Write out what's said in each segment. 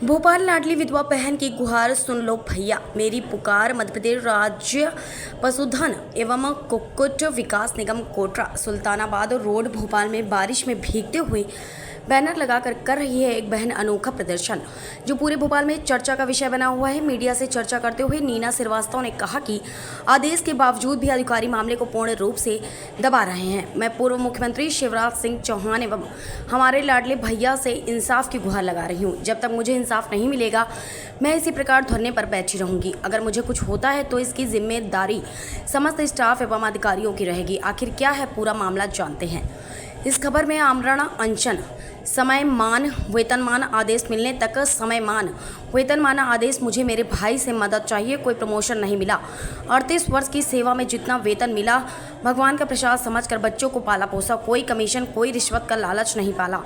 भोपाल लाडली विधवा बहन की गुहार सुन लो भैया, मेरी पुकार। मध्य प्रदेश राज्य पशुधन एवं कुक्कुट विकास निगम कोटरा सुल्तानाबाद रोड भोपाल में बारिश में भीगते हुए बैनर लगाकर कर रही है एक बहन अनोखा प्रदर्शन, जो पूरे भोपाल में चर्चा का विषय बना हुआ है। मीडिया से चर्चा करते हुए नीना श्रीवास्तव ने कहा कि आदेश के बावजूद भी अधिकारी मामले को पूर्ण रूप से दबा रहे हैं। मैं पूर्व मुख्यमंत्री शिवराज सिंह चौहान एवं हमारे लाडले भैया से इंसाफ की गुहार लगा रही हूँ। जब तक मुझे इंसाफ नहीं मिलेगा, मैं इसी प्रकार धरने पर बैठी रहूंगी। अगर मुझे कुछ होता है तो इसकी जिम्मेदारी समस्त स्टाफ एवं अधिकारियों की रहेगी। आखिर क्या है पूरा मामला, जानते हैं इस खबर में। आमरण अनशन, समयमान वेतनमान आदेश मिलने तक समयमान वेतनमान आदेश। मुझे मेरे भाई से मदद चाहिए, कोई प्रमोशन नहीं मिला। 38 वर्ष की सेवा में जितना वेतन मिला, भगवान का प्रसाद समझकर बच्चों को पाला पोसा, कोई कमीशन कोई रिश्वत का लालच नहीं पाला।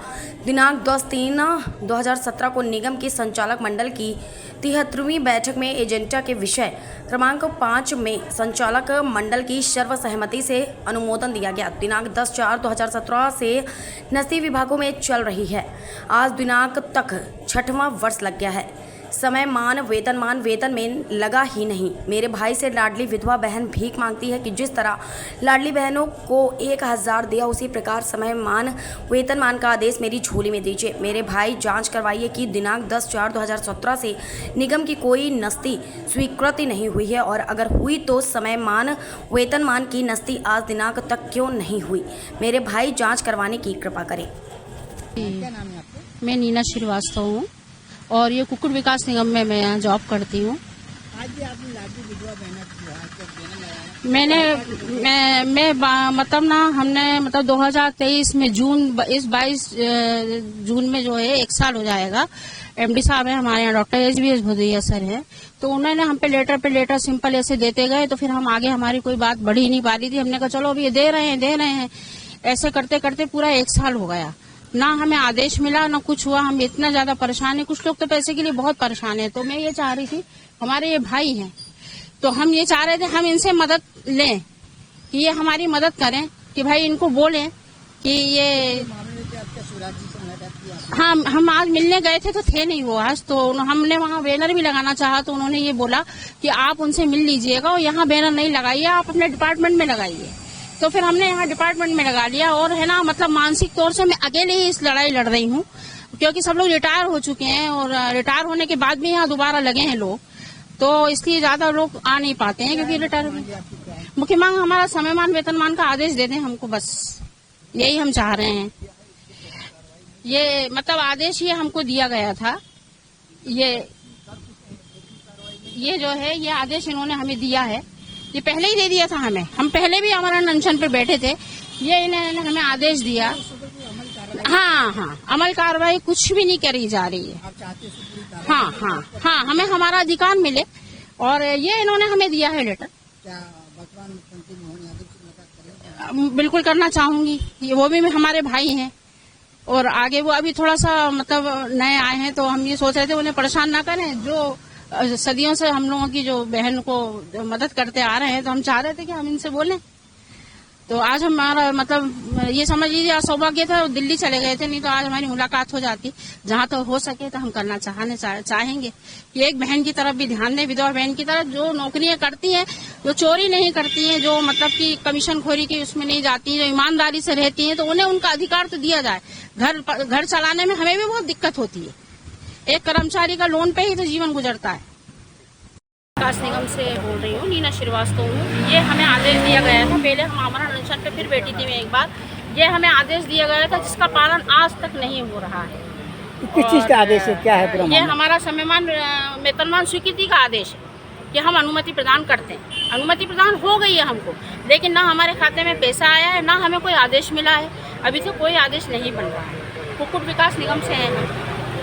दिनांक 10/3/2017 को निगम की संचालक मंडल की 73वीं बैठक में एजेंडा के विषय क्रमांक 5 में संचालक मंडल की सर्वसहमति से अनुमोदन दिया गया। दिनांक 10/4/2017 से नस्ती विभागों में चल रही है। आज दिनांक तक 6वां वर्ष लग गया है। समयमान वेतन में लगा ही नहीं। मेरे भाई से लाडली विधवा बहन भीख मांगती है कि जिस तरह लाडली बहनों को 1000 दिया, उसी प्रकार समयमान वेतनमान का आदेश मेरी झोली में दीजिए। मेरे भाई जांच करवाइए कि दिनांक 10/4/2017 से निगम की कोई नस्ती स्वीकृति नहीं हुई है, और अगर हुई तो समयमान वेतनमान की नस्ती आज दिनांक तक क्यों नहीं हुई। मेरे भाई जाँच करवाने की कृपा करें। क्या नाम है आपका? मैं नीना श्रीवास्तव हूँ और ये कुक्कुट विकास निगम में मैं यहाँ जॉब करती हूँ। आज भी आपने लाडली विधवा बहन मतलब ना हमने मतलब 2023 में इस 22 जून में जो है 1 साल हो जाएगा। एमडी साहब है हमारे यहाँ, डॉक्टर एचबीएस भदौरिया सर है, तो उन्होंने हम पे लेटर सिंपल ऐसे देते गए, तो फिर हम आगे हमारी कोई बात बढ़ ही नहीं पा रही थी। हमने कहा चलो अभी ये दे रहे हैं। ऐसे करते करते पूरा 1 साल हो गया, ना हमें आदेश मिला ना कुछ हुआ। हम इतना ज्यादा परेशान है, कुछ लोग तो पैसे के लिए बहुत परेशान है। तो मैं ये चाह रही थी, हमारे ये भाई हैं, तो हम ये चाह रहे थे हम इनसे मदद लें कि ये हमारी मदद करें, कि भाई इनको बोलें कि ये हाँ। हम आज मिलने गए थे तो थे नहीं वो आज, तो हमने वहाँ बैनर भी लगाना चाहा, तो उन्होंने ये बोला कि आप उनसे मिल लीजिएगा और यहाँ बैनर नहीं लगाइए, आप अपने डिपार्टमेंट में लगाइए। तो फिर हमने यहाँ डिपार्टमेंट में लगा लिया। और है ना, मतलब मानसिक तौर से मैं अकेले ही इस लड़ाई लड़ रही हूँ, क्योंकि सब लोग रिटायर हो चुके हैं और रिटायर होने के बाद भी यहाँ दोबारा लगे हैं लोग, तो इसलिए ज्यादा लोग आ नहीं पाते हैं क्योंकि रिटायर। मुख्य मांग हमारा समयमान वेतनमान का आदेश दे दें हमको, बस यही हम चाह रहे हैं। ये मतलब आदेश ये हमको दिया गया था, ये जो है ये आदेश इन्होंने हमें दिया है, ये पहले ही दे दिया था हमें। हम पहले भी हमारा अनशन पर बैठे थे, ये इन्होंने हमें आदेश दिया। हाँ, अमल कार्रवाई कुछ भी नहीं करी जा रही है। हाँ, हमें हमारा अधिकार मिले, और ये इन्होंने हमें दिया है लेटर। बिल्कुल करना चाहूंगी, वो भी हमारे भाई हैं, और आगे वो अभी थोड़ा सा मतलब नए आए हैं, तो हम ये सोच रहे थे उन्हें परेशान ना करें। जो सदियों से हम लोगों की जो बहन को मदद करते आ रहे हैं, तो हम चाह रहे थे कि हम इनसे बोलें। तो आज हमारा मतलब ये समझ लीजिए आज सौभाग्य था, दिल्ली चले गए थे, नहीं तो आज हमारी मुलाकात हो जाती। जहाँ तो हो सके तो हम करना चाहेंगे कि एक बहन की तरफ भी ध्यान दें, विधवा बहन की तरफ, जो नौकरियां करती हैं, जो चोरी नहीं करती हैं, जो मतलब की कमीशन खोरी की उसमें नहीं जाती, जो ईमानदारी से रहती हैं, तो उन्हें उनका अधिकार तो दिया जाए। घर चलाने में हमें भी बहुत दिक्कत होती है, एक कर्मचारी का लोन पे ही तो जीवन गुजरता है। विकास निगम से बोल रही हूँ, नीना श्रीवास्तव हूँ। ये हमें आदेश दिया गया था, पहले हम आमरण अनशन पे फिर बैठी थी मैं एक बार। ये हमें आदेश दिया गया था जिसका पालन आज तक नहीं हो रहा है। किस चीज का आदेश है, क्या है पूरा? ये हमारा समयमान वेतनमान स्वीकृति का आदेश है कि हम अनुमति प्रदान करते हैं। अनुमति प्रदान हो गई है हमको, लेकिन ना हमारे खाते में पैसा आया है, ना हमें कोई आदेश मिला है। अभी तक कोई आदेश नहीं बन रहा है। कुक्कुट विकास निगम से हैं हम,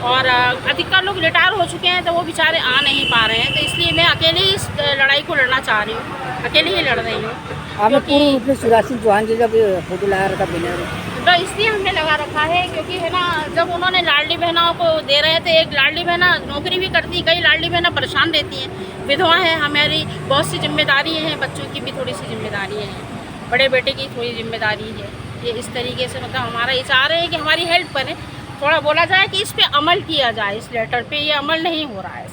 और अधिकतर लोग रिटायर हो चुके हैं, तो वो बेचारे आ नहीं पा रहे हैं। तो इसलिए मैं अकेले ही इस लड़ाई को लड़ना चाह रही हूँ, अकेले ही लड़ रही हूँ। आपने पूर्व मुख्यमंत्री शिवराज सिंह चौहान जी का भी फोटो लगा रखा बैनर, तो इसलिए हमने लगा रखा है क्योंकि है ना, जब उन्होंने लाडली बहनों को दे रहे थे, एक लाडली बहना नौकरी भी करती, कई लाडली बहना परेशान रहती हैं, विधवा है, हमारी बहुत सी जिम्मेदारी है, बच्चों की भी थोड़ी सी जिम्मेदारी है, बड़े बेटे की थोड़ी जिम्मेदारी है। ये इस तरीके से मतलब हमारा ये चाह रहे हैं कि हमारी हेल्प करें, थोड़ा बोला जाए कि इस पे अमल किया जाए, इस लेटर पे ये अमल नहीं हो रहा है।